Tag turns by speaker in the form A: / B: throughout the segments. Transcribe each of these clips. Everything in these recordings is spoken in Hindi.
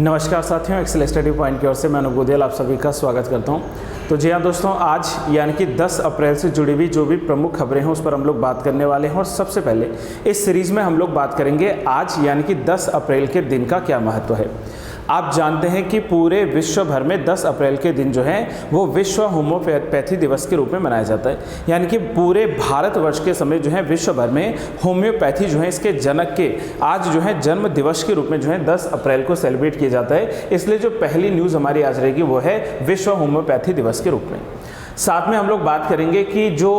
A: नमस्कार साथियों, एक्सेल स्टडी पॉइंट की ओर से मैं अनूप गोदियाल आप सभी का स्वागत करता हूं। तो जी हाँ दोस्तों, आज यानी कि 10 अप्रैल से जुड़ी हुई जो भी प्रमुख खबरें हैं उस पर हम लोग बात करने वाले हैं। और सबसे पहले इस सीरीज़ में हम लोग बात करेंगे आज यानी कि 10 अप्रैल के दिन का क्या महत्व है। आप जानते हैं कि पूरे विश्व भर में 10 अप्रैल के दिन जो है वो विश्व होम्योपैथी दिवस के रूप में मनाया जाता है। यानी कि पूरे भारतवर्ष के समय जो है विश्व भर में होम्योपैथी जो है इसके जनक के आज जो है जन्म दिवस के रूप में जो है 10 अप्रैल को सेलिब्रेट किया जाता है। इसलिए जो पहली न्यूज़ हमारी आज रहेगी वो है विश्व होम्योपैथी दिवस के रूप में। साथ में हम लोग बात करेंगे कि जो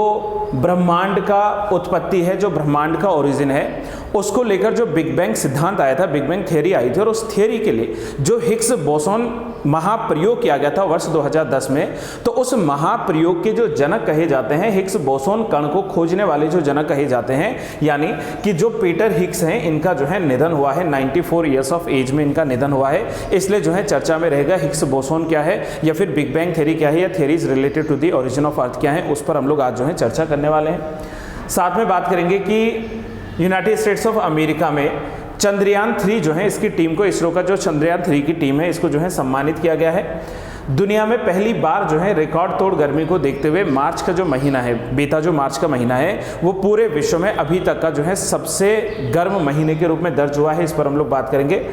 A: ब्रह्मांड का उत्पत्ति है, जो ब्रह्मांड का ओरिजिन है, उसको लेकर जो बिग बैंग सिद्धांत आया था, बिग बैंग थ्योरी आई थी, और उस थ्योरी के लिए जो हिग्स बोसॉन महाप्रयोग किया गया था वर्ष 2010 में, तो उस महाप्रयोग के जो जनक कहे जाते हैं, हिग्स बोसॉन कण को खोजने वाले जो जनक कहे जाते हैं, यानी कि जो पीटर हिग्स हैं, इनका जो है निधन हुआ है। 94 ईयर्स ऑफ एज में इनका निधन हुआ है। इसलिए जो है चर्चा में रहेगा हिग्स बोसॉन क्या है, या फिर बिग बैंग थ्योरी क्या है, या theories related to the origin of earth क्या है, उस पर हम लोग आज जो है चर्चा करने वाले हैं। साथ में बात करेंगे कि यूनाइटेड स्टेट्स ऑफ अमेरिका में चंद्रयान 3 जो है इसकी टीम को, इसरो का जो चंद्रयान 3 की टीम है, इसको जो है सम्मानित किया गया है। दुनिया में पहली बार जो है रिकॉर्ड तोड़ गर्मी को देखते हुए मार्च का जो महीना है, बीता जो मार्च का महीना है, वो पूरे विश्व में अभी तक का जो है सबसे गर्म महीने के रूप में दर्ज हुआ है। इस पर हम लोग बात करेंगे।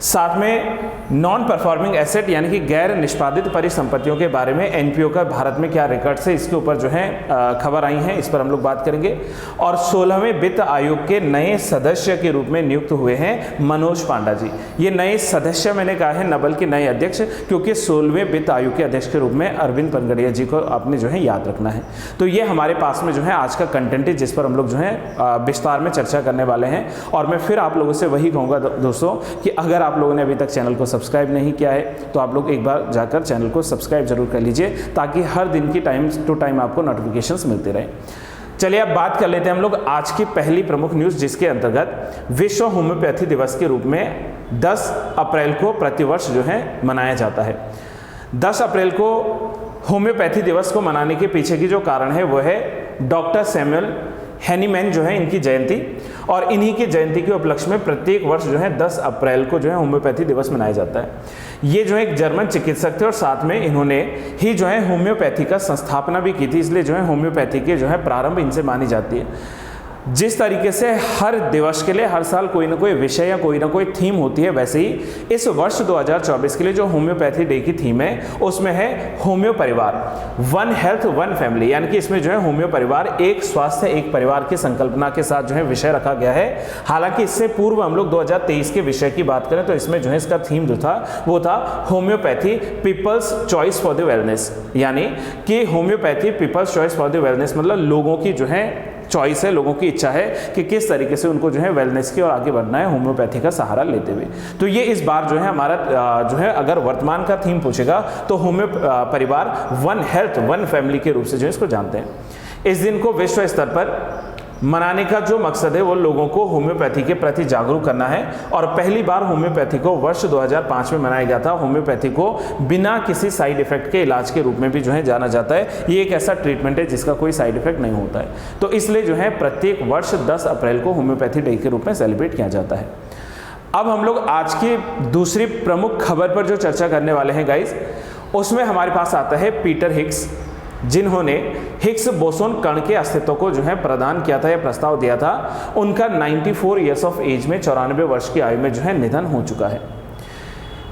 A: साथ में नॉन परफॉर्मिंग एसेट यानी कि गैर निष्पादित परिसंपत्तियों के बारे में एनपीओ का भारत में क्या रिकॉर्ड है, इसके ऊपर जो है खबर आई है, इस पर हम लोग बात करेंगे। और 16वें वित्त आयोग के नए सदस्य के रूप में नियुक्त हुए हैं मनोज पांडा जी। ये नए सदस्य मैंने कहा है, न बल्कि नए अध्यक्ष, क्योंकि 16वें वित्त आयोग के अध्यक्ष के रूप में अरविंद पनगड़िया जी को आपने जो है याद रखना है। तो ये हमारे पास में जो है आज का कंटेंट है, जिस पर हम लोग जो है विस्तार में चर्चा करने वाले हैं। और मैं फिर आप लोगों से वही कहूँगा दोस्तों कि अगर आप लोगों ने अभी तक चैनल को सब्सक्राइब नहीं किया है तो आप लोग एक बार जाकर चैनल को सब्सक्राइब जरूर कर लीजिए, ताकि हर दिन की टाइम टू टाइम आपको नोटिफिकेशंस मिलते रहे। चलिए अब बात कर लेते हैं हम लोग आज की पहली प्रमुख न्यूज़, जिसके अंतर्गत विश्व होम्योपैथी दिवस के रूप में 10 अप्रैल को प्रतिवर्ष जो है मनाया जाता है। 10 अप्रैल को होम्योपैथी दिवस को मनाने के पीछे की जो कारण है वो है डॉक्टर सैमुअल हैनीमैन जो है इनकी जयंती, और इन्हीं की जयंती के उपलक्ष्य में प्रत्येक वर्ष जो है 10 अप्रैल को जो है होम्योपैथी दिवस मनाया जाता है। ये जो है एक जर्मन चिकित्सक थे और साथ में इन्होंने ही जो है होम्योपैथी का संस्थापना भी की थी, इसलिए जो है होम्योपैथी के जो है प्रारंभ इनसे मानी जाती है। जिस तरीके से हर दिवस के लिए हर साल कोई ना कोई विषय या कोई ना कोई थीम होती है, वैसे ही इस वर्ष 2024 के लिए जो होम्योपैथी डे की थीम है उसमें है होम्यो परिवार, वन हेल्थ वन फैमिली। यानी कि इसमें जो है होम्यो परिवार, एक स्वास्थ्य एक परिवार की संकल्पना के साथ जो है विषय रखा गया है। हालांकि इससे पूर्व हम लोग 2023 के विषय की बात करें तो इसमें जो है इसका थीम जो था वो था homeopathy people's choice for the wellness. यानी कि homeopathy people's choice for the wellness मतलब लोगों की जो है चॉइस है, लोगों की इच्छा है कि किस तरीके से उनको जो है वेलनेस की और आगे बढ़ना है होम्योपैथी का सहारा लेते हुए। तो ये इस बार जो है हमारा जो है अगर वर्तमान का थीम पूछेगा तो होम्यो परिवार वन हेल्थ वन फैमिली के रूप से जो है इसको जानते हैं। इस दिन को विश्व स्तर पर मनाने का जो मकसद है वो लोगों को होम्योपैथी के प्रति जागरूक करना है। और पहली बार होम्योपैथी को वर्ष 2005 में मनाया गया था। होम्योपैथी को बिना किसी साइड इफेक्ट के इलाज के रूप में भी जो है जाना जाता है। ये एक ऐसा ट्रीटमेंट है जिसका कोई साइड इफेक्ट नहीं होता है। तो इसलिए जो है प्रत्येक वर्ष 10 अप्रैल को होम्योपैथी डे के रूप में सेलिब्रेट किया जाता है। अब हम लोग आज की दूसरी प्रमुख खबर पर जो चर्चा करने वाले हैं गाइज, उसमें हमारे पास आता है पीटर हिग्स, जिन्होंने हिग्स बोसोन कण के अस्तित्व को जो है प्रदान किया था या प्रस्ताव दिया था। उनका 94 ईयर्स ऑफ एज में 94 वर्ष की आयु में जो है निधन हो चुका है।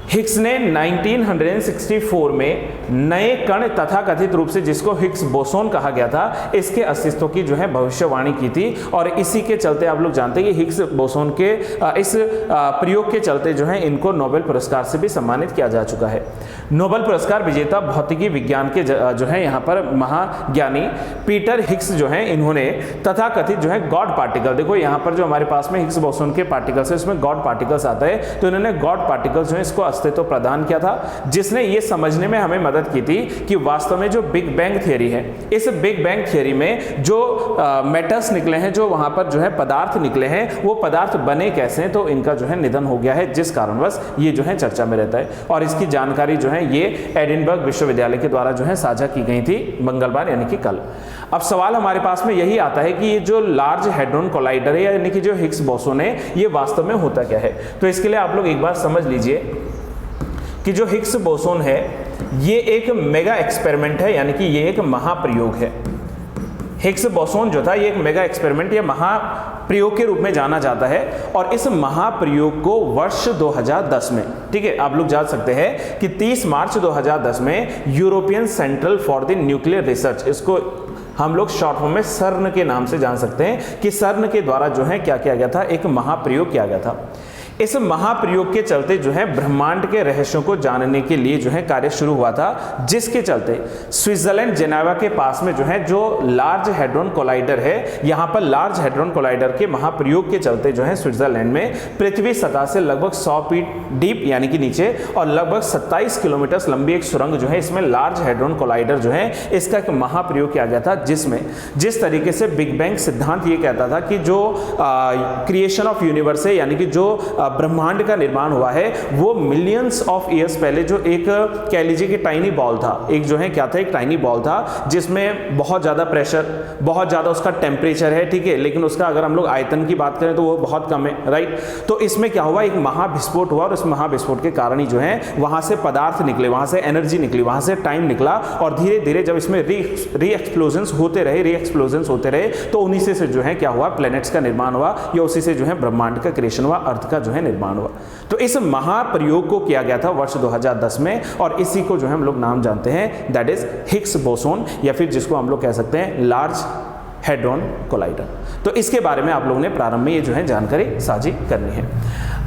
A: हिग्स ने 1964 में नए कण तथा कथित रूप से जिसको हिग्स बोसोन कहा गया था, इसके अस्तित्व की जो है भविष्यवाणी की थी। और इसी के चलते आप लोग जानते हैं कि हिग्स बोसोन के इस प्रयोग के चलते जो है इनको नोबेल पुरस्कार से भी सम्मानित किया जा चुका है। नोबेल पुरस्कार विजेता भौतिकी विज्ञान के जो है यहाँ पर महाज्ञानी पीटर हिग्स जो है, इन्होंने तथा कथित जो है गॉड पार्टिकल, देखो यहाँ पर जो हमारे पास में हिग्स बोसोन के पार्टिकल्स है उसमें गॉड पार्टिकल्स आता है, तो इन्होंने गॉड पार्टिकल्स जो है इसको अस्तित्व प्रदान किया था, जिसने ये समझने में हमें मदद की थी कि वास्तव में जो बिग बैंग थियरी है, इस बिग बैंग थियरी में जो मेटल्स निकले हैं, जो वहां पर जो है पदार्थ निकले हैं, वो पदार्थ बने कैसे हैं, तो इनका जो है निधन हो गया है, जिस कारणवश ये जो है चर्चा में रहता है। और इसकी जानकारी जो है ये एडिनबर्ग विश्वविद्यालय के द्वारा जो है साझा की गई थी मंगलवार यानी कि कल। अब सवाल हमारे पास में यही आता है कि ये जो लार्ज हेड्रोन कोलाइडर है यानी कि जो हिग्स बोसोन है, ये वास्तव में होता क्या है। तो इसके लिए आप लोग एक बार समझ लीजिए कि जो हिग्स बोसोन है ये एक मेगा एक्सपेरिमेंट है, यानी कि ये एक महाप्रयोग है। हिग्स बोसोन जो था ये एक मेगा एक्सपेरिमेंट या महाप्रयोग के रूप में जाना जाता है, और इस महाप्रयोग को वर्ष 2010 में, ठीक है, आप लोग जान सकते हैं कि 30 मार्च 2010 में European central for the nuclear research, इसको हम लोग शॉर्ट फॉर्म में सर्न के नाम से जान सकते हैं, कि सर्न के द्वारा जो है क्या किया गया था, एक महाप्रयोग किया गया था। इस महाप्रयोग के चलते जो है ब्रह्मांड के रहस्यों को जानने के लिए जो है कार्य शुरू हुआ था, जिसके चलते स्विट्जरलैंड जेनेवा के पास में जो है जो लार्ज हैड्रॉन कोलाइडर है, यहाँ पर लार्ज हैड्रॉन कोलाइडर के महाप्रयोग के चलते जो है स्विट्जरलैंड में पृथ्वी सतह से लगभग 100 फीट डीप यानी कि नीचे और लगभग 27 किलोमीटर लंबी एक सुरंग जो है, इसमें लार्ज हैड्रॉन कोलाइडर जो है इसका एक महाप्रयोग किया गया था, जिसमें जिस तरीके से बिग बैंग सिद्धांत ये कहता था कि जो क्रिएशन ऑफ यूनिवर्स है, यानी कि जो ब्रह्मांड का निर्माण हुआ है वो मिलियंस ऑफ ईयर्स पहले जो एक कह लीजिए कि टाइनी बॉल था, एक जो है क्या था, एक टाइनी बॉल था जिसमें बहुत ज़्यादा प्रेशर, बहुत ज़्यादा उसका टेम्परेचर है, ठीक है, लेकिन उसका अगर हम लोग आयतन की बात करें तो वो बहुत कम है, राइट। तो इसमें क्या हुआ, एक महाविस्फोट हुआ, और उस महाविस्फोट के कारण ही जो है वहाँ से पदार्थ निकले, वहाँ से एनर्जी निकली, वहाँ से टाइम निकला, और धीरे धीरे जब इसमें री एक्सप्लोजन्स होते रहे तो उन्हीं से जो है क्या हुआ, प्लैनेट्स का निर्माण हुआ, या उसी से जो है ब्रह्मांड का क्रिएशन हुआ, अर्थ का जो है निर्माण हुआ। तो इस महाप्रयोग को किया गया था वर्ष 2010 में, और इसी को जो है हम लोग नाम जानते हैं, दैट इज हिग्स बोसोन, या फिर जिसको हम लोग कह सकते हैं लार्ज हैड्रॉन कोलाइडर। तो इसके बारे में आप लोगों ने प्रारंभ में ये जो है जानकारी साझी करनी है।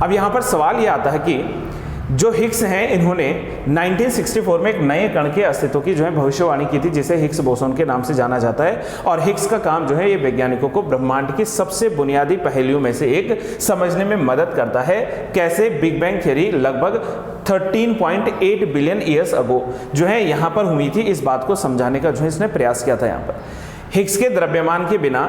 A: अब यहाँ पर सवाल ये आता है कि जो हिग्स हैं इन्होंने 1964 में एक नए कण के अस्तित्व की जो है भविष्यवाणी की थी, जिसे हिग्स बोसोन के नाम से जाना जाता है, और हिग्स का काम जो है ये वैज्ञानिकों को ब्रह्मांड की सबसे बुनियादी पहलुओं में से एक समझने में मदद करता है। कैसे, बिग बैंग थ्योरी लगभग 13.8 बिलियन ईयर्स अगो जो है यहाँ पर हुई थी, इस बात को समझाने का जो है इसने प्रयास किया था। यहाँ पर हिग्स के द्रव्यमान के बिना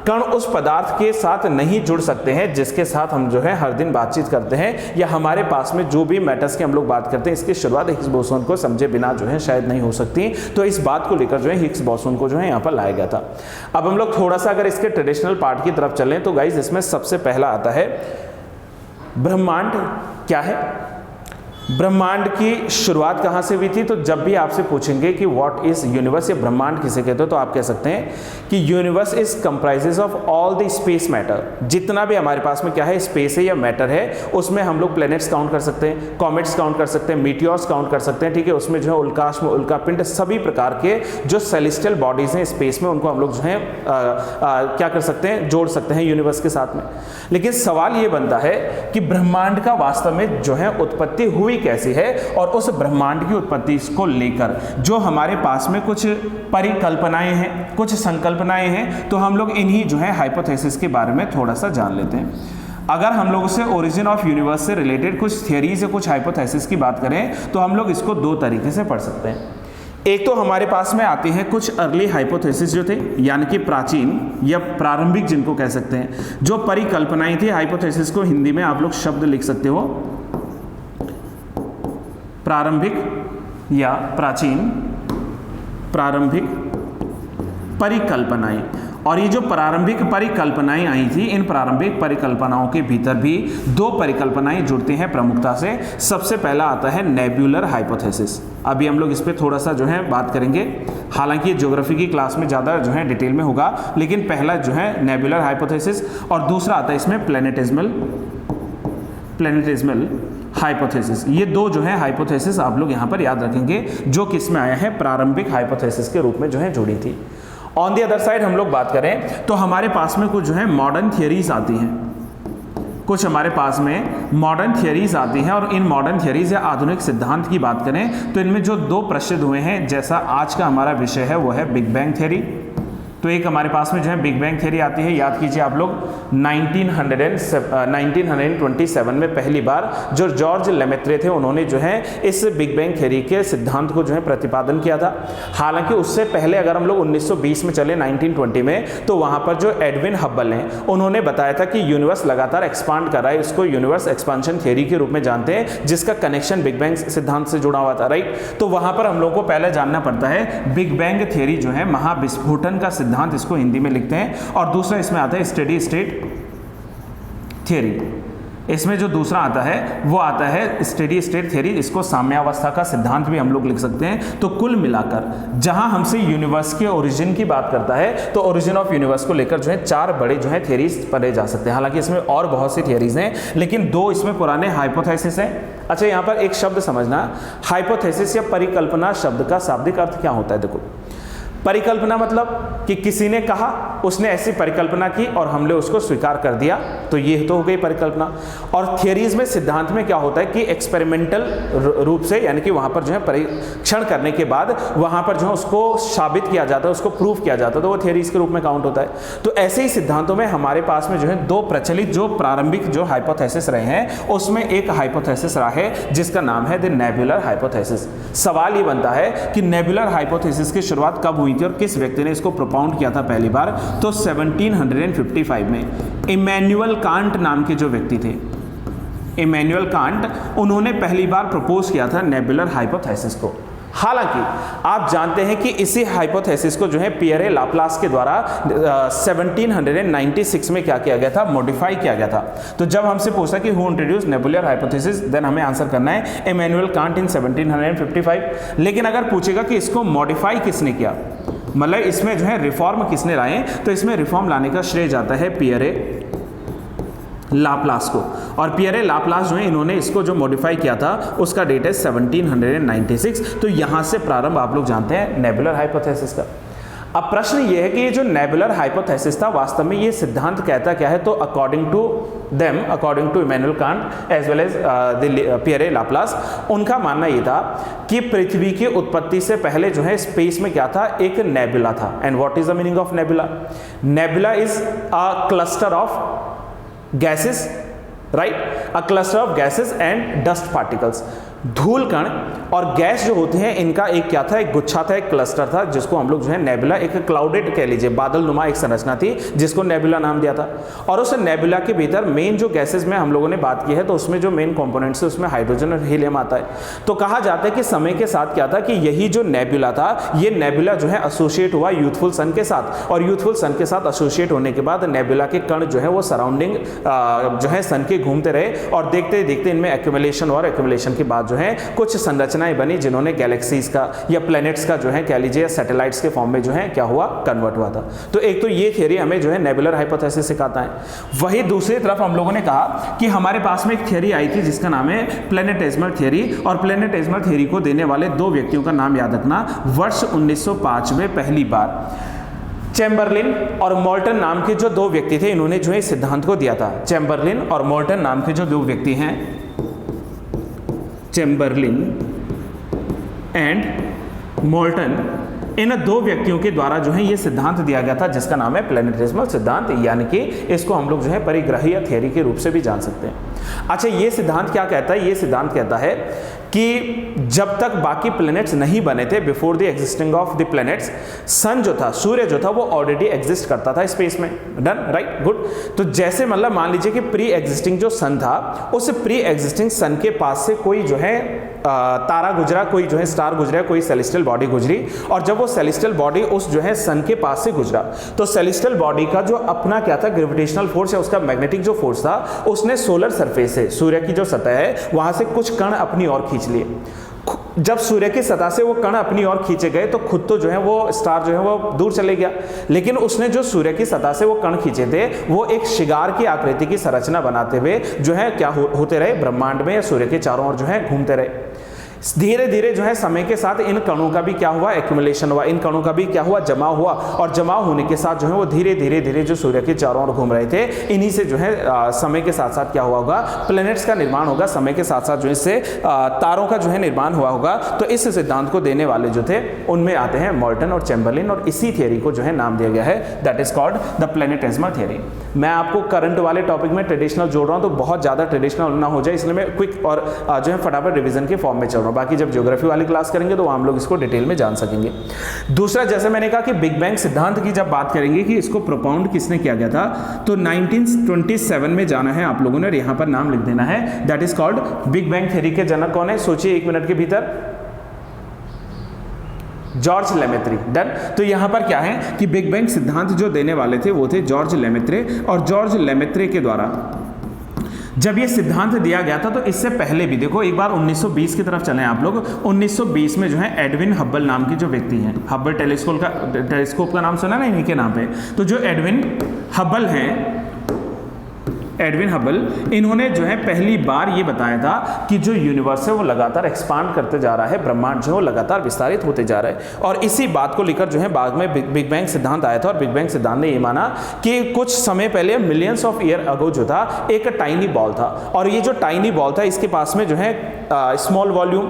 A: कण उस पदार्थ के साथ नहीं जुड़ सकते हैं जिसके साथ हम जो है हर दिन बातचीत करते हैं, या हमारे पास में जो भी मैटर्स की हम लोग बात करते हैं, इसकी शुरुआत हिग्स बोसोन को समझे बिना जो है शायद नहीं हो सकती। तो इस बात को लेकर जो है हिग्स बोसोन को जो है यहाँ पर लाया गया था। अब हम लोग थोड़ा सा अगर इसके ट्रेडिशनल पार्ट की तरफ चलें तो गाइज इसमें सबसे पहला आता है ब्रह्मांड क्या है। ब्रह्मांड की शुरुआत कहाँ से हुई थी, तो जब भी आपसे पूछेंगे कि व्हाट इज यूनिवर्स या ब्रह्मांड किसे कहते हो, तो आप कह सकते हैं कि universe is comprises of all the space matter. जितना भी हमारे पास में क्या है, स्पेस है या मैटर है, उसमें हम लोग प्लैनेट्स काउंट कर सकते हैं, कॉमेट्स काउंट कर सकते हैं, मीटियोर्स काउंट कर सकते हैं, ठीक है, उसमें जो है उल्काश में उल्कापिंड, सभी प्रकार के जो सेलेस्टियल बॉडीज हैं स्पेस में, उनको हम लोग जो है क्या कर सकते हैं, जोड़ सकते हैं यूनिवर्स के साथ में। लेकिन सवाल ये बनता है कि ब्रह्मांड का वास्तव में जो है उत्पत्ति हुई कैसी है, और उस ब्रह्मांड की उत्पत्ति को लेकर जो हमारे पास में कुछ परिकल्पनाएं हैं, कुछ संकल्पनाएं हैं, तो हम लोग इन्हीं जो है हाइपोथेसिस के बारे में थोड़ा सा जान लेते हैं। अगर हम लोग उससे ओरिजिन ऑफ यूनिवर्स से रिलेटेड कुछ थियरीज या कुछ हाइपोथेसिस की बात करें तो हम लोग इसको दो तरीके से पढ़ सकते हैं। एक तो हमारे पास में आती है कुछ अर्ली हाइपोथेसिस जो थे, यानी कि प्राचीन या प्रारंभिक जिनको कह सकते हैं, जो परिकल्पनाएं थी। हाइपोथेसिस को हिंदी में आप लोग शब्द लिख सकते हो प्रारंभिक या प्राचीन, प्रारंभिक परिकल्पनाएं। और ये जो प्रारंभिक परिकल्पनाएं आई थी, इन प्रारंभिक परिकल्पनाओं के भीतर भी दो परिकल्पनाएं जुड़ती हैं प्रमुखता से। सबसे पहला आता है नेब्यूलर हाइपोथेसिस। अभी हम लोग इस पे थोड़ा सा जो है बात करेंगे, हालांकि ये ज्योग्राफी की क्लास में ज़्यादा जो है डिटेल में होगा, लेकिन पहला जो है नेब्यूलर हाइपोथेसिस, और दूसरा आता है इसमें प्लैनेटिज्मल हाइपोथेसिस। ये दो जो है हाइपोथेसिस आप लोग यहाँ पर याद रखेंगे, जो किस में आया है, प्रारंभिक हाइपोथेसिस के रूप में जो है जुड़ी थी। ऑन दी अदर साइड हम लोग बात करें तो हमारे पास में कुछ जो है मॉडर्न थियरीज आती हैं, कुछ हमारे पास में मॉडर्न थियरीज आती हैं, और इन मॉडर्न थियरीज या आधुनिक सिद्धांत की बात करें तो इनमें जो दो प्रसिद्ध हुए हैं, जैसा आज का हमारा विषय है वो है बिग बैंग थियरी। तो एक हमारे पास में जो है बिग बैंग थियरी आती है, याद कीजिए आप लोग 1927 में पहली बार जो जॉर्ज लेमेत्रे थे उन्होंने जो है इस बिग बैंग थियरी के सिद्धांत को जो है प्रतिपादन किया था। हालांकि उससे पहले अगर हम लोग 1920 में चले 1920 में, तो वहां पर जो एडविन हब्बल हैं उन्होंने बताया था कि यूनिवर्स लगातार एक्सपांड कर रहा है, इसको यूनिवर्स एक्सपांशन थियरी के रूप में जानते हैं, जिसका कनेक्शन बिग बैंग सिद्धांत से जुड़ा हुआ था, राइट। तो वहां पर हम लोग को पहले जानना पड़ता है बिग बैंग थियरी जो है महाविस्फोटन का सिद्धांत, इसको हिंदी में लिखते हैं, और दूसरा इसमें आता है स्टेडी स्टेट थियरी। इसमें जो दूसरा आता है वो आता है स्टेडी स्टेट थ्योरी, इसको साम्यावस्था का सिद्धांत भी हम लोग लिख सकते हैं। तो कुल मिलाकर जहां हमसे यूनिवर्स के ओरिजिन की बात करता है तो ओरिजिन ऑफ यूनिवर्स को लेकर जो है 4 बड़े जो है थ्योरीज पढ़े जा सकते हैं। हालांकि इसमें और बहुत सी थ्योरीज हैं, लेकिन 2 इसमें पुराने हाइपोथेसिस हैं। अच्छा, यहां पर एक शब्द समझना, हाइपोथेसिस या परिकल्पना शब्द का शाब्दिक अर्थ क्या होता है। देखो, परिकल्पना मतलब कि किसी ने कहा, उसने ऐसी परिकल्पना की और हमने उसको स्वीकार कर दिया, तो ये तो हो गई परिकल्पना। और थियरीज में, सिद्धांत में क्या होता है कि एक्सपेरिमेंटल रूप से, यानी कि वहां पर जो है परीक्षण करने के बाद वहां पर जो है उसको साबित किया जाता है, उसको प्रूफ किया जाता है, तो वो थियरीज के रूप में काउंट होता है। तो ऐसे ही सिद्धांतों में हमारे पास में जो है 2 प्रचलित जो प्रारंभिक जो हाइपोथेसिस रहे हैं, उसमें एक हाइपोथेसिस रहा है जिसका नाम है द नेबुलर हाइपोथेसिस। सवाल ये बनता है कि नेबुलर हाइपोथेसिस की शुरुआत कब हुई थी और किस व्यक्ति ने इसको प्रोपाउंड किया था पहली बार। तो 1755 में इमैनुअल कांट नाम के जो व्यक्ति थे, इमैनुअल कांट, उन्होंने पहली बार प्रपोज किया था नेबुलर हाइपोथेसिस को। हालांकि आप जानते हैं कि इसी हाइपोथेसिस को जो है पियरे लाप्लास के द्वारा 1796 में क्या किया गया था, मॉडिफाई किया गया था। तो जब हमसे पूछा कि who introduce nebular hypothesis, then हमें आंसर करना है इमैनुअल कांट इन 1755। लेकिन अगर पूछेगा कि इसको मॉडिफाई किसने किया, मतलब इसमें जो है रिफॉर्म किसने लाए, तो इसमें रिफॉर्म लाने का श्रेय जाता है पियरे लाप्लास को। और पियरे लाप्लास जो है, इन्होंने इसको जो मॉडिफाई किया था उसका डेट है 1796। तो यहां से प्रारंभ आप लोग जानते हैं नेबुलर हाइपोथेसिस का। अब प्रश्न ये है कि ये जो नेबुलर हाइपोथेसिस था, वास्तव में ये सिद्धांत कहता क्या है। तो according to them, according to Immanuel Kant as well as Pierre Laplace, उनका मानना ये था कि पृथ्वी की उत्पत्ति से पहले जो है स्पेस में क्या था, एक नेबुला था। And what is the meaning of nebula? Nebula is a cluster of gases, right? A cluster of gases and dust particles. धूल कण और गैस जो होते हैं, इनका एक क्या था, एक गुच्छा था, एक क्लस्टर था, जिसको हम लोग जो है नेबुला, एक क्लाउडेड कह लीजिए, बादल नुमा एक संरचना थी, जिसको नेबुला नाम दिया था। और उस नेबुला के भीतर मेन जो गैसेस में हम लोगों ने बात की है, तो उसमें जो मेन कंपोनेंट्स है उसमें हाइड्रोजन और हीलियम आता है। तो कहा जाता है कि समय के साथ क्या था कि यही जो नेबुला था, ये नेबुला जो है एसोसिएट हुआ यूथफुल सन के साथ, और यूथफुल सन के साथ एसोसिएट होने के बाद नेबुला के कण जो है वो सराउंडिंग जो है सन के घूमते रहे, और देखते देखते इनमें एक्यूमुलेशन और एक्यूमुलेशन के बाद जो है कुछ संरचनाएं बनी, जिन्होंने गैलेक्सीज का या प्लैनेट्स का जो है कह लीजिए सैटेलाइट्स के फॉर्म में जो है क्या हुआ, कन्वर्ट हुआ था। तो एक तो ये थियरी हमें जो है नेबुलर हाइपोथेसिस सिखाता है। वही दूसरी तरफ हम लोगों ने कहा कि हमारे पास में एक थियरी आई थी जिसका नाम है प्लैनेटेसिमल थियरी, और प्लैनेटेसिमल थियरी को देने वाले 2 व्यक्तियों का नाम याद रखना। वर्ष 1905 में पहली बार चैम्बरलिन और मोल्टन नाम के जो 2 व्यक्ति थे, इन्होंने जो है सिद्धांत को दिया था। चैम्बरलिन और मोल्टन नाम के जो 2 व्यक्ति हैं, चैम्बरलिन एंड मोल्टन, इन 2 व्यक्तियों के द्वारा जो है ये सिद्धांत दिया गया था जिसका नाम है प्लैनेटेसिमल सिद्धांत, यानी कि इसको हम लोग जो है परिग्रहीय थियरी के रूप से भी जान सकते हैं। अच्छा, ये सिद्धांत क्या कहता है? ये सिद्धांत कहता है कि जब तक बाकी प्लैनेट्स नहीं बने थे, before the existing of the planets, sun जो था, सूर्य जो था, वो ऑलरेडी एग्जिस्ट करता था स्पेस में। Done, right, good. तो जैसे मतलब मान लीजिए कि प्री एग्जिस्टिंग जो सन था, उस प्री एग्जिस्टिंग सन के पास से कोई जो है तारा गुजरा, कोई जो है स्टार गुजरा, कोई सेलेस्टियल बॉडी गुजरी, और जब वो सेलेस्टियल बॉडी उस जो है सन के पास से गुजरा, तो सेलेस्टियल बॉडी का जो अपना क्या था, ग्रेविटेशनल फोर्स या उसका मैग्नेटिक जो फोर्स था, उसने सोलर सरफेस से, सूर्य की जो सतह है, वहां से कुछ कण अपनी ओर खींच लिए। जब सूर्य की सतह से वो कण अपनी ओर खींचे गए, तो खुद तो जो है वो स्टार जो है वो दूर चले गया, लेकिन उसने जो सूर्य की सतह से वो कण खींचे थे, वो एक शिगार की आकृति की संरचना बनाते हुए जो है क्या होते रहे, ब्रह्मांड में या सूर्य के चारों ओर जो है घूमते रहे। धीरे धीरे जो है समय के साथ इन कणों का भी क्या हुआ, एक्यूमुलेशन हुआ, इन कणों का भी क्या हुआ, जमाव हुआ, और जमाव होने के साथ जो है वो धीरे धीरे धीरे जो सूर्य के चारों ओर घूम रहे थे, इन्हीं से जो है समय के साथ साथ क्या हुआ होगा, प्लैनेट्स का निर्माण होगा। समय के साथ साथ जो इससे तारों का जो है निर्माण हुआ होगा। तो इस सिद्धांत को देने वाले जो थे, उनमें आते हैं मोल्टन और चैम्बरलिन, और इसी थियरी को जो है नाम दिया गया है, that is called the planetesimal theory. मैं आपको करंट वाले टॉपिक में ट्रेडिशनल जोड़ रहा हूँ, तो बहुत ज्यादा ट्रेडिशनल ना हो जाए, इसलिए मैं क्विक और जो है फटाफट रिविजन के फॉर्म में चल रहा हूँ। बाकी जब ज्योग्राफी वाली क्लास करेंगे तो हम लोग इसको डिटेल में जान सकेंगे। दूसरा, जैसे मैंने कहा कि बिग बैंग सिद्धांत की जब बात करेंगे कि इसको प्रोपाउंड किसने किया गया था, तो 1927 में जाना है आप लोगों ने, और यहां पर नाम लिख देना है, that is called big bang theory के जनक कौन है, सोचिए 1 मिनट के भीतर, जॉर्ज लेमेत्री। डन। तो यहां पर क्या है कि बिग बैंग सिद्धांत जो देने वाले थे वो थे जॉर्ज लेमेत्रे, और जॉर्ज लेमेत्रे के द्वारा जब ये सिद्धांत दिया गया था तो इससे पहले भी देखो, एक बार 1920 की तरफ चलें आप लोग। 1920 में जो है एडविन हब्बल नाम की जो व्यक्ति हैं, हब्बल टेलीस्कोप का नाम सुना ना इन्हीं के नाम पे, तो जो एडविन हब्बल हैं, एडविन हब्बल, इन्होंने जो है पहली बार ये बताया था कि जो यूनिवर्स है वो लगातार एक्सपांड करते जा रहा है, ब्रह्मांड जो है वो लगातार विस्तारित होते जा रहा है। और इसी बात को लेकर जो है बाद में बिग बैंग सिद्धांत आया था, और बिग बैंग सिद्धांत ने ये माना कि कुछ समय पहले, मिलियंस ऑफ ईयर अगो जो था, एक टाइनी बॉल था, और ये जो टाइनी बॉल था इसके पास में जो है स्मॉल वॉल्यूम,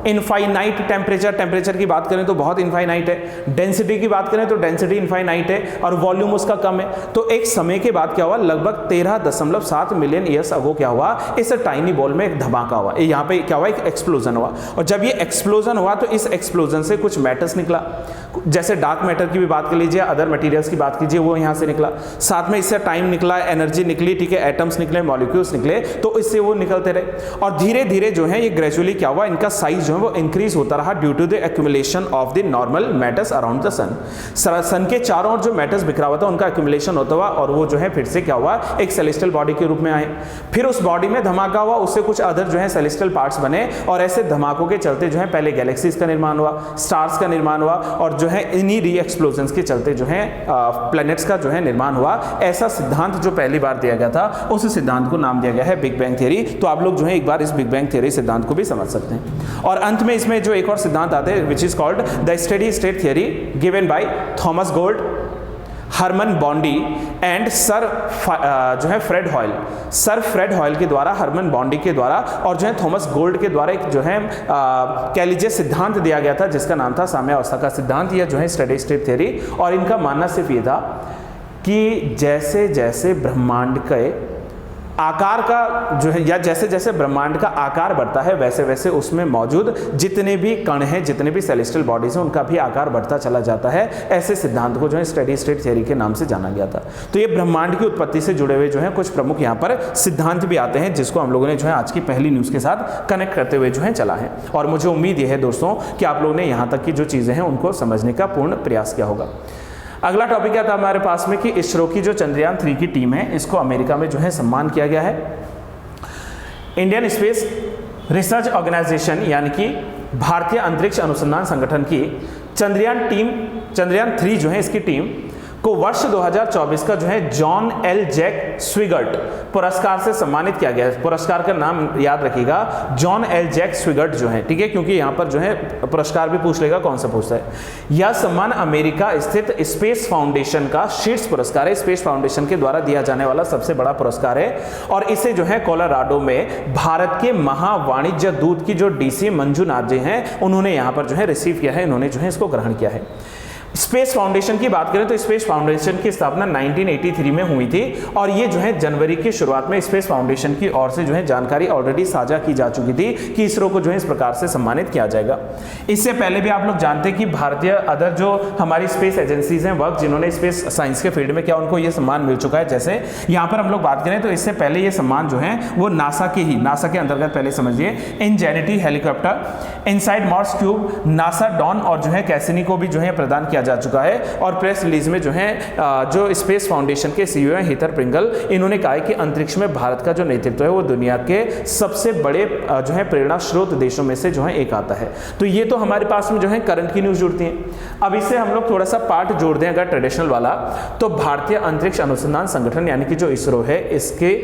A: इनफाइनाइट टेम्परेचर की बात करें तो बहुत इनफाइनाइट है, डेंसिटी की बात करें तो डेंसिटी इनफाइनाइट है, और वॉल्यूम उसका कम है। तो एक समय के बाद क्या हुआ, लगभग 13.7 मिलियन ईयर्स अगो क्या हुआ, इस टाइनी बॉल में एक धमाका हुआ, यहाँ पे क्या हुआ, एक एक्सप्लोजन हुआ। और जब ये एक्सप्लोजन हुआ तो इस एक्सप्लोजन से कुछ मैटर्स निकला, जैसे डार्क मैटर की भी बात कर लीजिए, अदर मटेरियल्स की बात कीजिए, वो यहाँ से निकला, साथ में इससे टाइम निकला, एनर्जी निकली, ठीक है, एटम्स निकले, मॉलिक्यूल्स निकले, तो इससे वो निकलते रहे। और धीरे धीरे जो है ये ग्रेजुअली क्या हुआ, इनका साइज वो इंक्रीज होता रहा due to the accumulation of the normal matters around the sun. Sun के चारों ओर जो मैटर्स बिखरा हुआ था उनका एक्यूमुलेशन होता हुआ, और वो जो है फिर से क्या हुआ, एक सेलेस्टियल बॉडी के रूप में आए। फिर उस बॉडी में धमाका हुआ, उससे कुछ अदर जो है सेलेस्टियल पार्ट्स बने, और ऐसे धमाकों के चलते जो है पहले गैलेक्सीज का निर्माण हुआ, स्टार्स का निर्माण हुआ, और जो है इन्हीं री एक्सप्लोजन्स के चलते जो है प्लैनेट्स का जो है निर्माण हुआ। ऐसा सिद्धांत जो पहली बार दिया गया था, उस सिद्धांत को नाम दिया गया है बिग बैंग थ्योरी। तो आप लोग जो है एक बार इस बिग बैंग थ्योरी सिद्धांत को भी समझ सकते हैं। और अंत में इसमें जो एक और सिद्धांत आते हैं, which is called the steady state theory, given by Thomas Gold, Hermann Bondi and sir जो है Fred Hoyle. Sir Fred Hoyle के द्वारा, हरमन बॉन्डी के द्वारा, और जो है थॉमस गोल्ड के द्वारा एक जो है कह लीजिए सिद्धांत दिया गया था, जिसका नाम था साम्यावस्था का सिद्धांत, या जो है स्टेडी स्टेट थ्योरी। और इनका मानना सिर्फ ये था कि जैसे जैसे ब्रह्मांड के आकार का जो है, या जैसे जैसे ब्रह्मांड का आकार बढ़ता है, वैसे वैसे उसमें मौजूद जितने भी कण हैं, जितने भी सेलेस्टियल बॉडीज हैं, उनका भी आकार बढ़ता चला जाता है। ऐसे सिद्धांत को जो है स्टेडी स्टेट थ्योरी के नाम से जाना गया था। तो ये ब्रह्मांड की उत्पत्ति से जुड़े हुए जो है कुछ प्रमुख यहाँ पर सिद्धांत भी आते हैं, जिसको हम लोगों ने जो है आज की पहली न्यूज़ के साथ कनेक्ट करते हुए जो है चला है। और मुझे उम्मीद ये है दोस्तों कि आप लोगों ने यहाँ तक की जो चीज़ें हैं उनको समझने का पूर्ण प्रयास किया होगा। अगला टॉपिक क्या था हमारे पास में कि इसरो की जो चंद्रयान 3 की टीम है, इसको अमेरिका में जो है सम्मान किया गया है। इंडियन स्पेस रिसर्च ऑर्गेनाइजेशन यानी कि भारतीय अंतरिक्ष अनुसंधान संगठन की चंद्रयान 3 जो है इसकी टीम को वर्ष 2024 का जो है जॉन एल जैक स्विगर्ट पुरस्कार से सम्मानित किया गया है। पुरस्कार का नाम याद रखिएगा, जॉन एल जैक स्विगर्ट जो है, ठीक है, क्योंकि यहाँ पर जो है पुरस्कार भी पूछ लेगा कौन सा पूछता है। यह सम्मान अमेरिका स्थित स्पेस फाउंडेशन का शीर्ष पुरस्कार है। स्पेस फाउंडेशन के द्वारा दिया जाने वाला सबसे बड़ा पुरस्कार है, और इसे जो है कोलोराडो में भारत के महावाणिज्य दूत की जो डीसी मंजुनाथ जी हैं, उन्होंने यहाँ पर जो है रिसीव किया है, इन्होंने जो है इसको ग्रहण किया है। स्पेस फाउंडेशन की बात करें तो स्पेस फाउंडेशन की स्थापना 1983 में हुई थी, और ये जो है जनवरी की शुरुआत में स्पेस फाउंडेशन की ओर से जो है जानकारी ऑलरेडी साझा की जा चुकी थी कि इसरो को जो है इस प्रकार से सम्मानित किया जाएगा। इससे पहले भी आप लोग जानते हैं कि भारतीय अदर जो हमारी स्पेस एजेंसीज हैं, वर्क जिन्होंने स्पेस साइंस के फील्ड में, क्या उनको ये सम्मान मिल चुका है। जैसे यहाँ पर हम लोग बात करें तो इससे पहले ये सम्मान जो है वो नासा के अंतर्गत, पहले समझिए, Ingenuity helicopter, inside Mars Cube, NASA Dawn और जो है कैसिनी को भी जो है प्रदान किया जा चुका है। और प्रेस रिलीज में जो है जो स्पेस फाउंडेशन के सीईओ हैं हीथर प्रिंगल, इन्होंने कहा है कि अंतरिक्ष में भारत का जो नेतृत्व है वो दुनिया के सबसे बड़े जो है प्रेरणा स्रोत देशों में से जो है एक आता है। तो ये तो हमारे पास में जो है करंट की न्यूज जुड़ती है। अब इससे हम लोग थोड़ा सा पार्ट जोड़ दें अगर ट्रेडिशनल वाला, तो भारतीय अंतरिक्ष अनुसंधान संगठन यानी कि जो इसरो है, इसके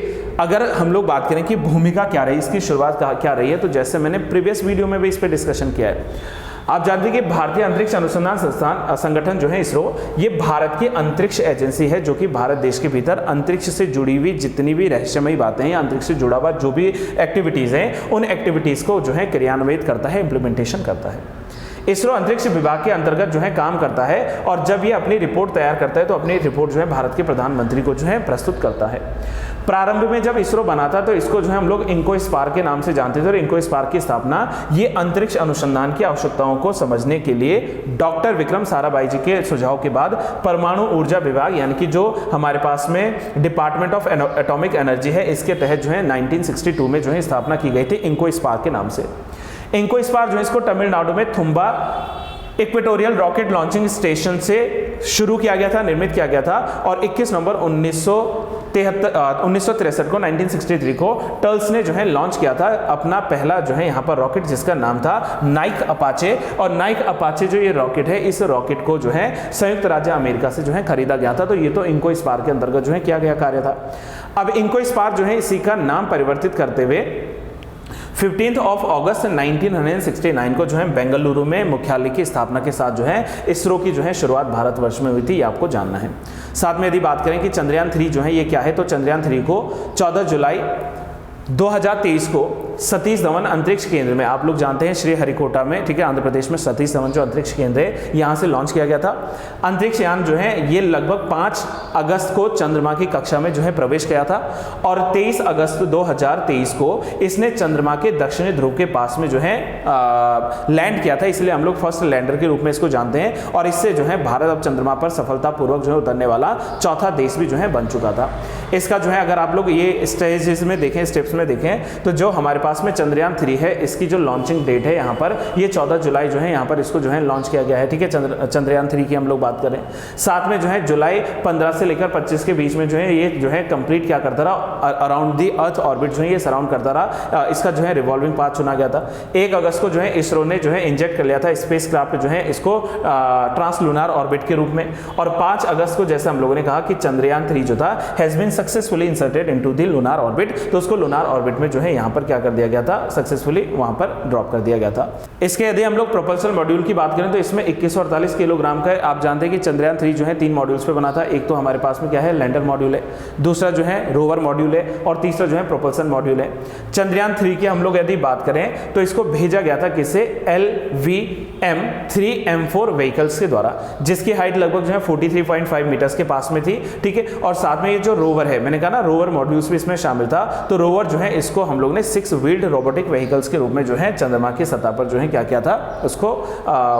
A: अगर हम लोग बात करें कि भूमिका क्या रही, इसकी शुरुआत क्या रही है, तो जैसे मैंने प्रीवियस वीडियो में भी इस पर डिस्कशन किया है। आप जानते हैं कि भारतीय अंतरिक्ष अनुसंधान संगठन जो है इसरो, ये भारत की अंतरिक्ष एजेंसी है, जो कि भारत देश के भीतर अंतरिक्ष से जुड़ी हुई जितनी भी रहस्यमयी बातें हैं, अंतरिक्ष से जुड़ा हुआ जो भी एक्टिविटीज हैं, उन एक्टिविटीज को जो है क्रियान्वित करता है, इंप्लीमेंटेशन करता है। इसरो अंतरिक्ष विभाग के अंतर्गत जो है काम करता है, और जब ये अपनी रिपोर्ट तैयार करता है तो अपनी रिपोर्ट जो है भारत के प्रधानमंत्री को जो है प्रस्तुत करता है। प्रारंभ में जब इसरो बना था तो इसको जो है हम लोग इनको स्पार्क के नाम से जानते थे, और इनको स्पार्क की स्थापना ये अंतरिक्ष अनुसंधान की आवश्यकताओं को समझने के लिए डॉक्टर विक्रम साराभाई जी के सुझाव के बाद परमाणु ऊर्जा विभाग यानी कि जो हमारे पास में डिपार्टमेंट ऑफ एटॉमिक एनर्जी है, इसके तहत जो है 1962 में जो है स्थापना की गई थी इनको स्पार्क के नाम से। इनको स्पार्क जो है इसको तमिलनाडु में Thumba equatorial rocket launching station से शुरू किया गया था, निर्मित किया गया था, और 21 नवंबर 1963 को 1963 को टर्ल्स ने जो है लॉन्च किया था अपना पहला जो है यहाँ पर रॉकेट, जिसका नाम था नाइक अपाचे। और नाइक अपाचे जो ये रॉकेट है, इस रॉकेट को जो है संयुक्त राज्य अमेरिका से जो है खरीदा गया था। तो ये तो इनको स्पार के अंतर्गत जो है किया गया कार्य था। अब इनको स्पार जो है इसी का नाम परिवर्तित करते हुए 15 अगस्त 1969 को जो है बेंगलुरु में मुख्यालय की स्थापना के साथ जो है इसरो की जो है शुरुआत भारतवर्ष में हुई थी, ये आपको जानना है। साथ में यदि बात करें कि चंद्रयान 3 जो है ये क्या है, तो चंद्रयान 3 को 14 जुलाई 2023 को सतीश धवन अंतरिक्ष केंद्र में, आप लोग जानते हैं श्रीहरिकोटा में, ठीक है, आंध्र प्रदेश में सतीश धवन जो अंतरिक्ष केंद्र है यहां से लॉन्च किया गया था। अंतरिक्ष यान जो है ये लगभग 5 अगस्त को चंद्रमा की कक्षा में जो है प्रवेश किया था और 23 अगस्त 2023 को इसने चंद्रमा के दक्षिणी ध्रुव के पास में जो है लैंड किया था, इसलिए हम लोग फर्स्ट लैंडर के रूप में इसको जानते हैं। और इससे जो है भारत अब चंद्रमा पर सफलतापूर्वक जो है उतरने वाला चौथा देश भी जो है बन चुका था। इसका जो है अगर आप लोग ये स्टेजेस में देखें, स्टेप्स में देखें, तो जो हमारे पास में चंद्रयान 3 है इसकी जो लॉन्चिंग डेट है यहाँ पर ये 14 जुलाई जो है यहाँ पर इसको जो है लॉन्च किया गया है, ठीक है, चंद्रयान 3 की हम लोग बात करें। साथ में जो है जुलाई 15 से लेकर 25 के बीच में जो है ये जो है कंप्लीट क्या करता रहा, अराउंड दी अर्थ ऑर्बिट जो है ये सराउंड करता रहा। इसका जो है रिवॉल्विंग पाथ चुना गया था। 1 अगस्त को जो है इसरो ने जो है इंजेक्ट कर लिया था स्पेस क्राफ्ट जो है इसको ट्रांसलूनार ऑर्बिट के रूप में। और 5 अगस्त को जैसे हम लोगों ने कहा कि चंद्रयान 3 जो था has been successfully inserted into the lunar orbit, तो उसको लूनार ऑर्बिट में जो है यहाँ पर क्या कर दिया गया था, सक्सेसफुली वहां पर ड्रॉप कर दिया गया था। इसके यदि हम लोग प्रोपल्शन मॉड्यूल की बात करें तो इसमें 2148 किलोग्राम का है। आप जानते हैं कि चंद्रयान 3 जो है 3 मॉड्यूल्स पे बना था। एक तो हमारे पास में क्या है, लैंडर मॉड्यूल है, दूसरा जो है रोवर मॉड्यूल है और तीसरा जो है प्रोपल्शन मॉड्यूल है। चंद्रयान 3 की हम लोग यदि बात करें तो इसको भेजा गया था किससे, LVM-3M4 व्हीकल्स के द्वारा, जिसकी हाइट लगभग जो है 43.5 मीटर्स के पास में थी, ठीक है। और साथ में ये जो रोवर है, मैंने कहा ना रोवर मॉड्यूल्स भी इसमें शामिल था, तो रोवर जो है इसको हम लोग ने 6 व्हील्ड रोबोटिक व्हीकल्स के रूप में जो है चंद्रमा की सतह पर जो है क्या किया था, उसको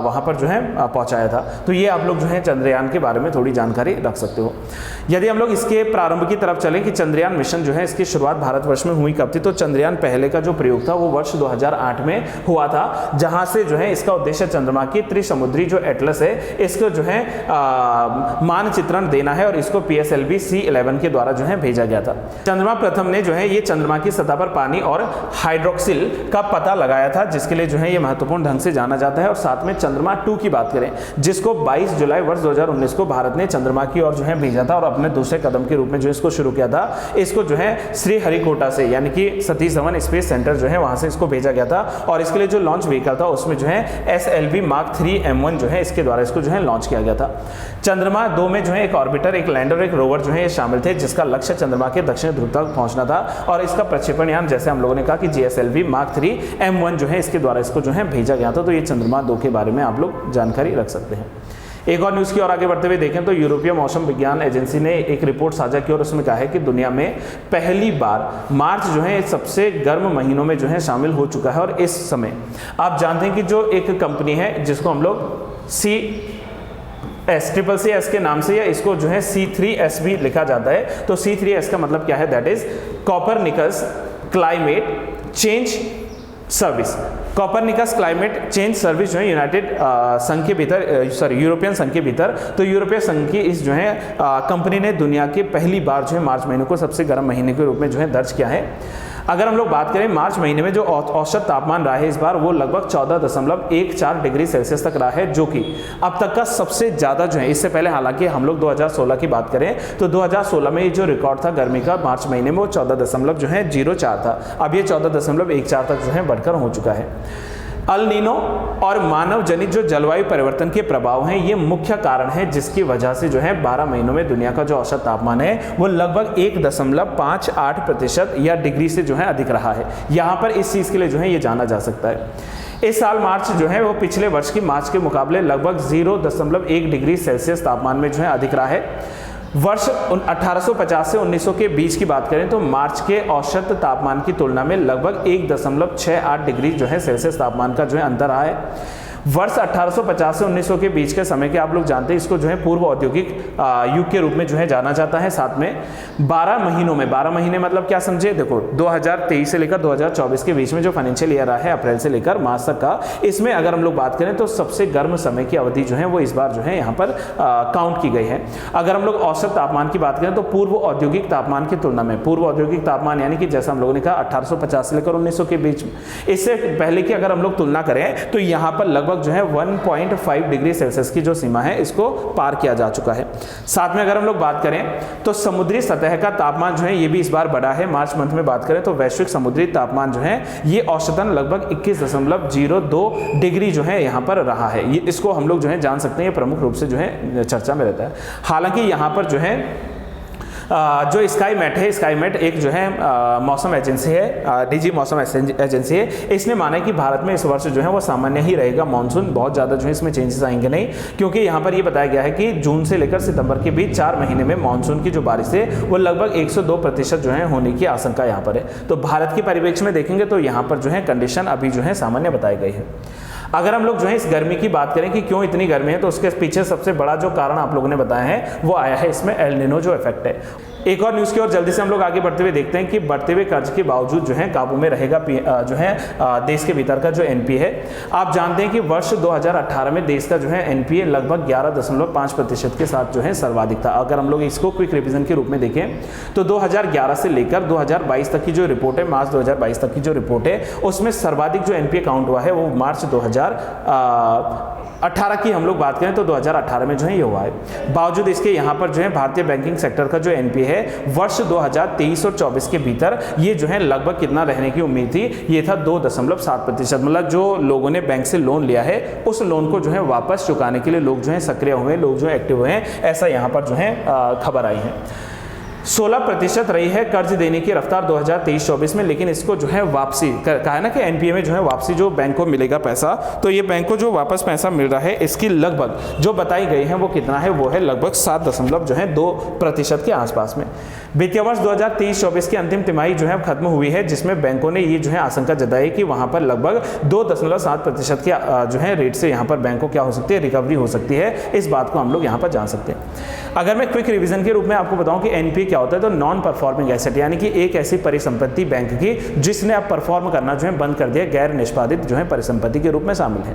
A: वहां पर जो है पहुंचाया था। तो ये आप लोग जो है चंद्रयान के बारे में थोड़ी जानकारी रख सकते हो। यदि हम लोग इसके प्रारंभ की तरफ चलें कि चंद्रयान मिशन जो है इसकी शुरुआत भारतवर्ष में हुई कब थी, तो चंद्रयान पहले का जो प्रयोग था वो वर्ष 2008 में हुआ था, जहां से जो है इसका उद्देश्य चंद्रमा की त्रिसमुद्री जो एटलस है इसको जो है मानचित्रण देना है और इसको PSLV C11 के द्वारा जो है भेजा गया था। चंद्रमा प्रथम ने जो है ये चंद्रमा की सतह पर पानी और हाइड्रोक्सिल का पता लगाया था, जिसके लिए जो है ये महत्वपूर्ण ढंग से जाना जाता है। और साथ में चंद्रमा 2 की बात करें, जिसको 22 जुलाई वर्ष 2019 को भारत ने चंद्रमा की ओर जो है भेजा था और अपने दूसरे कदम के रूप में जो इसको शुरू किया था, इसको जो है श्रीहरिकोटा से यानी कि सतीश धवन स्पेस सेंटर जो है वहां से इसको भेजा गया था। और इसके लिए जो लॉन्च व्हीकल था उसमें जो है SLV Mark 3M1 जो है इसके द्वारा इसको जो है लॉन्च किया गया था। चंद्रमा 2 में जो है एक ऑर्बिटर, एक लैंडर, एक रोवर जो है ये शामिल थे, जिसका लक्ष्य चंद्रमा के दक्षिण ध्रुव तक पहुंचना था। और इसका प्रक्षेपण यान जैसे हम लोगों ने कहा कि GSLV Mark 3M1 जो है इसके द्वारा इसको जो है भेजा गया था। तो ये चंद्रमा 2 के बारे में आप लोग जानकारी रख सकते हैं। एक और न्यूज़ की ओर आगे बढ़ते हुए देखें तो यूरोपीय मौसम विज्ञान एजेंसी ने एक रिपोर्ट साझा की और उसमें कहा है कि दुनिया में पहली बार मार्च जो है सबसे गर्म महीनों में जो है शामिल हो चुका है। और इस समय आप जानते हैं कि जो एक कंपनी है जिसको हम लोग CCS के नाम से या इसको जो है C3S भी लिखा जाता है, तो C3S का मतलब क्या है, that is Copernicus climate change service. Copernicus climate change service जो है यूनाइटेड संघ के भीतर, यूरोपियन संघ के भीतर, तो यूरोपीय संघ की इस जो है कंपनी ने दुनिया के पहली बार जो है मार्च महीने को सबसे गर्म महीने के रूप में जो है दर्ज किया है। अगर हम लोग बात करें मार्च महीने में जो औसत तापमान रहा है इस बार वो लगभग 14.14 डिग्री सेल्सियस तक रहा है, जो कि अब तक का सबसे ज़्यादा जो है। इससे पहले हालांकि हम लोग 2016 की बात करें तो 2016 में ये जो रिकॉर्ड था गर्मी का मार्च महीने में वो 14.04 था। अब ये 14.14 तक जो है बढ़कर हो चुका है। अल नीनो और मानव जनित जो जलवायु परिवर्तन के प्रभाव हैं ये मुख्य कारण है, जिसकी वजह से जो है 12 महीनों में दुनिया का जो औसत तापमान है वो लगभग 1.58% या डिग्री से जो है अधिक रहा है। यहाँ पर इस चीज़ के लिए जो है ये जाना जा सकता है। इस साल मार्च जो है वो पिछले वर्ष की मार्च के मुकाबले लगभग 0.1 डिग्री सेल्सियस तापमान में जो है अधिक रहा है। वर्ष 1850 से 1900 के बीच की बात करें तो मार्च के औसत तापमान की तुलना में लगभग 1.68 डिग्री जो है सेल्सियस तापमान का जो है अंतर रहा है। वर्ष 1850 से 1900 के बीच के समय के आप लोग जानते हैं, इसको जो है पूर्व औद्योगिक युग के रूप में जो है जाना जाता है। साथ में 12 महीनों में, 12 महीने मतलब क्या समझे, देखो 2023 से लेकर 2024 के बीच में जो फाइनेंशियल ईयर रहा है अप्रैल से लेकर मार्च तक का, इसमें अगर हम लोग बात करें तो सबसे गर्म समय की अवधि जो है वो इस बार जो है यहाँ पर काउंट की गई है। अगर हम लोग औसत तापमान की बात करें तो पूर्व औद्योगिक तापमान की तुलना में, पूर्व औद्योगिक तापमान यानी कि जैसा हम लोगों ने कहा 1850 से लेकर 1900 के बीच में, इससे पहले की अगर हम लोग तुलना करें तो यहाँ पर लगभग जो है 1.5 डिग्री सेल्सियस की जो सीमा है इसको पार किया जा चुका है। साथ में अगर हम लोग बात करें तो समुद्री सतह का तापमान जो है ये भी इस बार बढ़ा है। मार्च मंथ में बात करें तो वैश्विक समुद्री तापमान जो है ये औसतन लगभग 21.02 डिग्री जो है यहाँ पर रहा है। ये इसको हम लोग जो है जान सकते हैं, ये प्रमुख रूप से जो है चर्चा में रहता है। हालांकि यहाँ पर जो है जो स्काईमेट है, स्काईमेट एक जो है मौसम एजेंसी है, निजी मौसम एजेंसी है, इसने माना है कि भारत में इस वर्ष जो है वो सामान्य ही रहेगा। मानसून बहुत ज़्यादा जो है इसमें चेंजेस आएंगे नहीं, क्योंकि यहाँ पर ये बताया गया है कि जून से लेकर सितंबर के बीच 4 महीने में मानसून की जो बारिश है वो लगभग 102% जो है होने की आशंका यहाँ पर है। तो भारत के परिप्रेक्ष्य में देखेंगे तो यहाँ पर जो है कंडीशन अभी जो है सामान्य बताई गई है। अगर हम लोग जो है इस गर्मी की बात करें कि क्यों इतनी गर्मी है, तो उसके पीछे सबसे बड़ा जो कारण आप लोगों ने बताया है वो आया है इसमें एल निनो जो इफेक्ट है। एक और न्यूज़ की ओर जल्दी से हम लोग आगे बढ़ते हुए देखते हैं कि बढ़ते हुए कर्ज के बावजूद जो है काबू में रहेगा जो है देश के भीतर का जो एनपीए है। आप जानते हैं कि वर्ष 2018 में देश का जो है एनपीए लगभग 11.5% के साथ जो है सर्वाधिक था। अगर हम लोग इसको क्विक रिवीजन के रूप में देखें तो 2011 से लेकर 2022 तक की जो रिपोर्ट है, मार्च 2022 तक की जो रिपोर्ट है, उसमें सर्वाधिक जो एनपीए काउंट हुआ है वो मार्च 2018 की हम लोग बात करें तो 2018 में जो है ये हुआ है। बावजूद इसके यहाँ पर जो है भारतीय बैंकिंग सेक्टर का जो एनपीए है वर्ष 2023 और 24 के भीतर ये जो है लगभग कितना रहने की उम्मीद थी, ये था 2.7%। मतलब जो लोगों ने बैंक से लोन लिया है उस लोन को जो है वापस चुकाने के लिए लोग जो है सक्रिय हुए, लोग जो है एक्टिव हुए हैं, ऐसा यहाँ पर जो है खबर आई है। 16% रही है कर्ज देने की रफ्तार 2023-24 में, लेकिन इसको जो है वापसी कहा है ना कि एनपीए में जो है वापसी जो बैंक को मिलेगा पैसा, तो ये बैंक को जो वापस पैसा मिल रहा है इसकी लगभग जो बताई गई है वो कितना है, वो है लगभग 7.2% के आसपास में। वित्तीय वर्ष 2023-24 की अंतिम तिमाही जो है खत्म हुई है, जिसमें बैंकों ने ये जो है आशंका जताई कि वहां पर लगभग 2.7% के जो है रेट से यहाँ पर बैंक को क्या हो सकती है, रिकवरी हो सकती है। इस बात को हम लोग यहाँ पर जान सकते हैं। अगर मैं क्विक रिवीजन के रूप में आपको बताऊं कि एनपीए क्या होता है, तो नॉन परफॉर्मिंग एसेट, यानी कि एक ऐसी परिसंपत्ति बैंक की जिसने अब परफॉर्म करना जो है बंद कर दिया, गैर निष्पादित जो है परिसंपत्ति के रूप में शामिल है।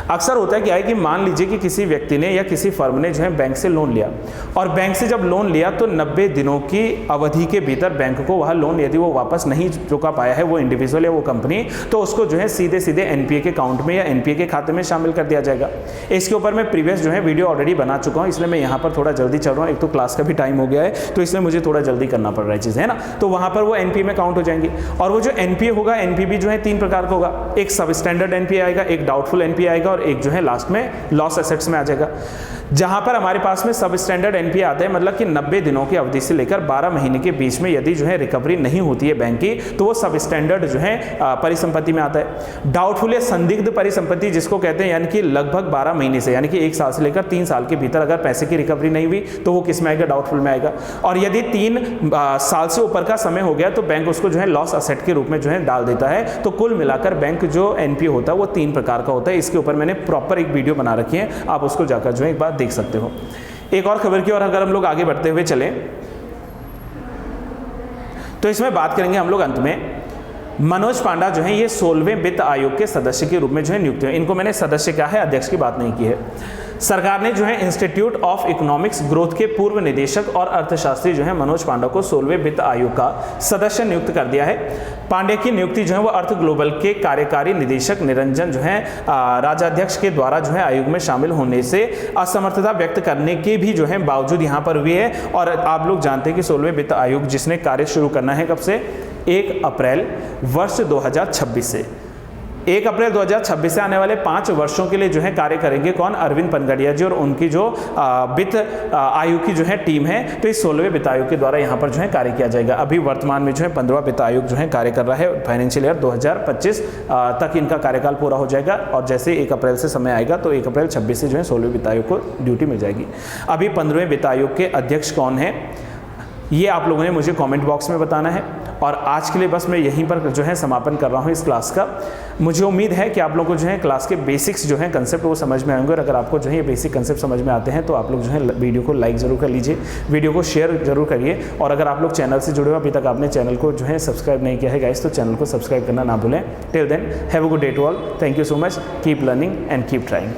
A: अक्सर होता है क्या है कि मान लीजिए कि किसी व्यक्ति ने या किसी फर्म ने जो है बैंक से लोन लिया, और बैंक से जब लोन लिया तो 90 दिनों की अवधि के भीतर बैंक को वह लोन यदि वो वापस नहीं चुका पाया है, वो इंडिविजुअल या वो कंपनी, तो उसको जो है सीधे सीधे एनपीए के अकाउंट में या एनपीए के खाते में शामिल कर दिया जाएगा। इसके ऊपर मैं प्रीवियस जो है वीडियो ऑलरेडी बना चुका हूँ, इसलिए मैं यहाँ पर थोड़ा जल्दी चल रहा हूँ। एक तो क्लास का भी टाइम हो गया है, तो इसलिए मुझे थोड़ा जल्दी करना पड़ रहा है चीज़, है ना। तो वहाँ पर वो एनपीए में काउंट हो जाएंगी, और वो जो एनपीए होगा, एनपीए भी जो है 3 प्रकार का होगा। एक सब स्टैंडर्ड एनपीए आएगा, एक डाउटफुल एनपीए आएगा, और एक जो है लास्ट में लॉस एसेट्स में आ जाएगा। जहां पर हमारे पास में सब स्टैंडर्ड एनपीए आते हैं, मतलब कि 90 दिनों की अवधि से लेकर 12 महीने के बीच में यदि जो है रिकवरी नहीं होती है बैंक की, तो वो सब स्टैंडर्ड जो है परिसंपत्ति में आता है। डाउटफुल या संदिग्ध परिसंपत्ति जिसको कहते हैं, यानी कि लगभग 12 महीने से, यानी कि 1 साल से लेकर 3 साल के भीतर अगर पैसे की रिकवरी नहीं हुई तो वो किस में आएगा, डाउटफुल में आएगा। और यदि 3 साल से ऊपर का समय हो गया तो बैंक उसको जो है लॉस असेट के रूप में जो है डाल देता है। तो कुल मिलाकर बैंक जो एनपीए होता है वो 3 प्रकार का होता है। इसके ऊपर मैंने प्रॉपर एक वीडियो बना रखी है, आप उसको जाकर जो है एक बार देख सकते हो। एक और खबर की ओर अगर हम लोग आगे बढ़ते हुए चलें तो इसमें बात करेंगे हम लोग अंत में, मनोज पांडा जो है ये 16वें वित्त आयोग के सदस्य के रूप में जो है नियुक्त हुए। इनको मैंने सदस्य क्या है, अध्यक्ष की बात नहीं की है। सरकार ने जो है इंस्टीट्यूट ऑफ इकोनॉमिक्स ग्रोथ के पूर्व निदेशक और अर्थशास्त्री जो है मनोज पांडा को 16वें वित्त आयोग का सदस्य नियुक्त कर दिया है। पांडे की नियुक्ति जो है वो अर्थ ग्लोबल के कार्यकारी निदेशक निरंजन जो है राजाध्यक्ष के द्वारा जो है आयोग में शामिल होने से असमर्थता व्यक्त करने के भी जो है बावजूद यहाँ पर हुई है। और आप लोग जानते हैं कि 16वें वित्त आयोग जिसने कार्य शुरू करना है कब से, 1 अप्रैल वर्ष 2026 से। 1 अप्रैल 2026 से आने वाले 5 वर्षों के लिए जो है कार्य करेंगे कौन, अरविंद पनगड़िया जी और उनकी जो वित्त आयोग की जो है टीम है। तो इस 16वें वित्त आयोग के द्वारा यहाँ पर जो है कार्य किया जाएगा। अभी वर्तमान में जो है 15वां वित्त आयोग जो है कार्य कर रहा है। फाइनेंशियल ईयर 2025 तक इनका कार्यकाल पूरा हो जाएगा, और जैसे 1 अप्रैल से समय आएगा तो 1 अप्रैल 26 से जो है 16वें वित्त आयोग को ड्यूटी मिल जाएगी। अभी 15वें वित्त आयोग के अध्यक्ष कौन है, ये आप लोगों ने मुझे कमेंट बॉक्स में बताना है। और आज के लिए बस मैं यहीं पर जो है समापन कर रहा हूँ इस क्लास का। मुझे उम्मीद है कि आप लोगों को जो है क्लास के बेसिक्स जो है कंसेप्ट वो समझ में आएंगे, और अगर आपको जो है ये बेसिक कंसेप्ट समझ में आते हैं तो आप लोग जो है वीडियो को लाइक ज़रूर कर लीजिए, वीडियो को शेयर जरूर करिए। और अगर आप लोग चैनल से जुड़े हो, अभी तक आपने चैनल को जो है सब्सक्राइब नहीं किया है गाइस, तो चैनल को सब्सक्राइब करना ना भूलें। Till then have a good day to all, thank you so much, keep learning and keep trying.